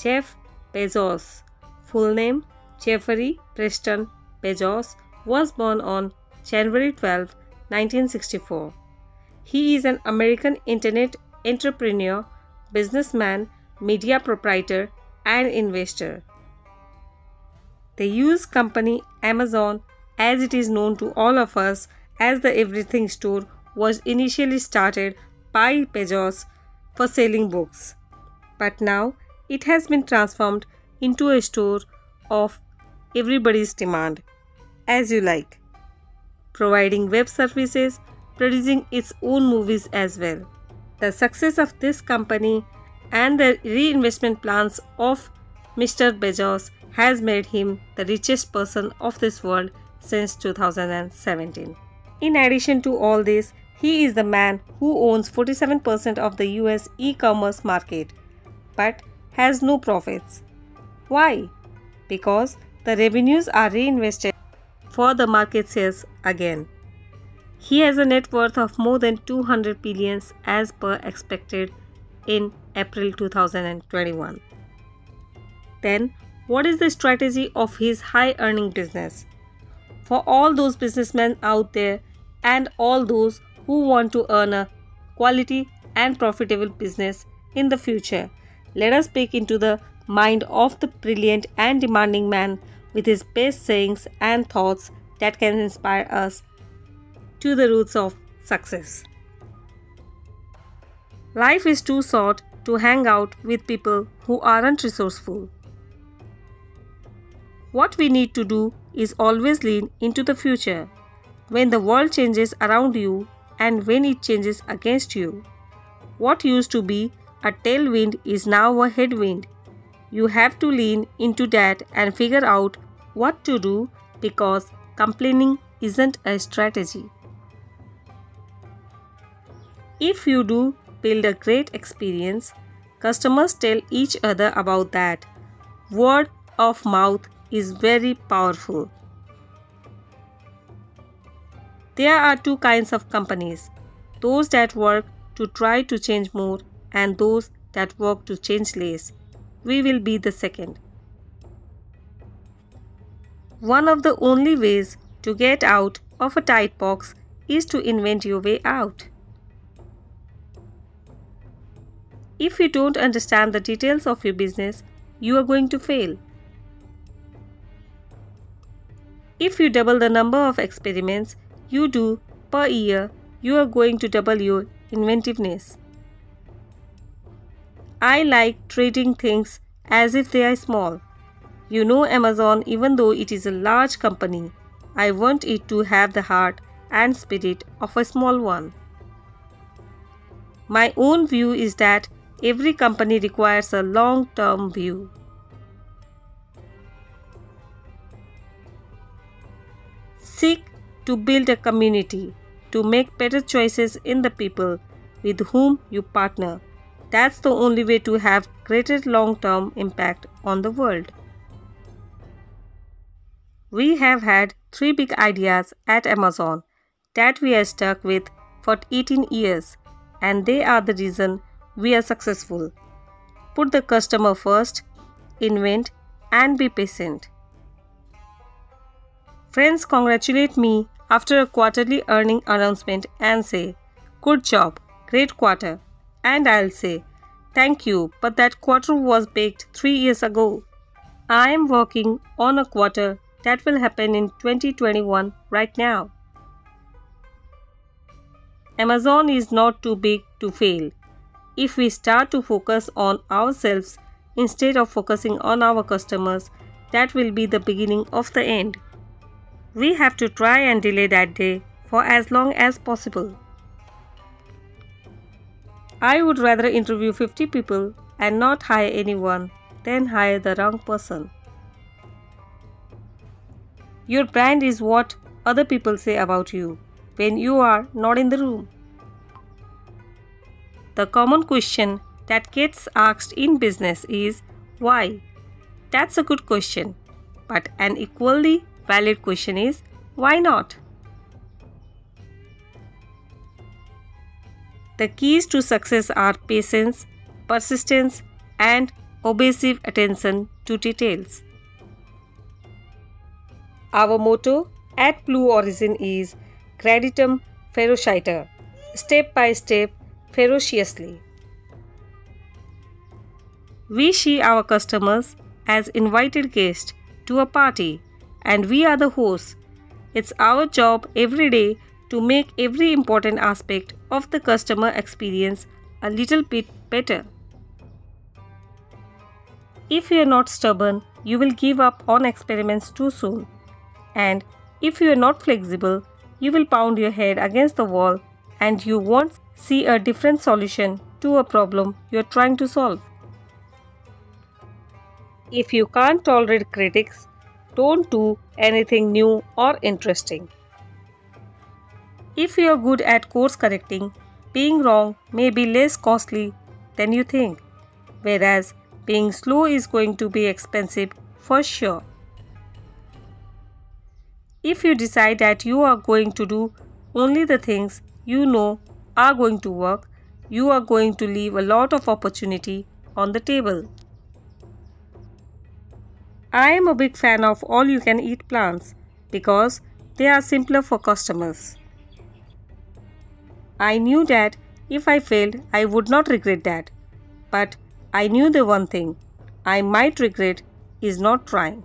Jeff Bezos, full name Jeffrey Preston Bezos, was born on January 12, 1964. He is an American internet entrepreneur, businessman, media proprietor, and investor. The US company Amazon, as it is known to all of us as the Everything Store, was initially started by Bezos for selling books. But now it has been transformed into a store of everybody's demand, as you like, providing web services, producing its own movies as well. The success of this company and the reinvestment plans of Mr. Bezos has made him the richest person of this world since 2017. In addition to all this, he is the man who owns 47% of the US e-commerce market but has no profits. Why? Because the revenues are reinvested for the market shares again. He has a net worth of more than 200 billions as per expected in April 2021. Then, what is the strategy of his high-earning business? For all those businessmen out there and all those who want to earn a quality and profitable business in the future, let us peek into the mind of the brilliant and demanding man with his best sayings and thoughts that can inspire us to the roots of success. Life is too short to hang out with people who aren't resourceful. What we need to do is always lean into the future. When the world changes around you and when it changes against you, what used to be a tailwind is now a headwind. You have to lean into that and figure out what to do, because complaining isn't a strategy. If you do build a great experience, customers tell each other about that. Word of mouth is very powerful. There are two kinds of companies: those that work to try to change more and those that work to change less. We will be the second. One of the only ways to get out of a tight box is to invent your way out. If you don't understand the details of your business, you are going to fail. If you double the number of experiments you do per year, you are going to double your inventiveness. I like treating things as if they are small. You know, Amazon, even though it is a large company, I want it to have the heart and spirit of a small one. My own view is that every company requires a long-term view. Seek to build a community, to make better choices in the people with whom you partner. That's the only way to have greater long-term impact on the world. We have had 3 big ideas at Amazon that we are stuck with for 18 years, and they are the reason we are successful. Put the customer first, invent, and be patient. Friends congratulate me after a quarterly earning announcement and say, "Good job, great quarter." And I'll say, "Thank you, but that quarter was baked 3 years ago." I am working on a quarter that will happen in 2021 right now. Amazon is not too big to fail. If we start to focus on ourselves instead of focusing on our customers, that will be the beginning of the end. We have to try and delay that day for as long as possible. I would rather interview 50 people and not hire anyone than hire the wrong person. Your brand is what other people say about you when you are not in the room. The common question that gets asked in business is why? That's a good question, but an equally valid question is why not? The keys to success are patience, persistence, and obsessive attention to details. Our motto at Blue Origin is Graditum Ferociter, step by step, ferociously. We see our customers as invited guests to a party, and we are the hosts. It's our job every day to make every important aspect of the customer experience a little bit better. If you are not stubborn, you will give up on experiments too soon. And if you are not flexible, you will pound your head against the wall and you won't see a different solution to a problem you are trying to solve. If you can't tolerate critics, don't do anything new or interesting. If you are good at course correcting, being wrong may be less costly than you think, whereas being slow is going to be expensive for sure. If you decide that you are going to do only the things you know are going to work, you are going to leave a lot of opportunity on the table. I am a big fan of all-you-can-eat plans because they are simpler for customers. I knew that if I failed, I would not regret that. But I knew the one thing I might regret is not trying.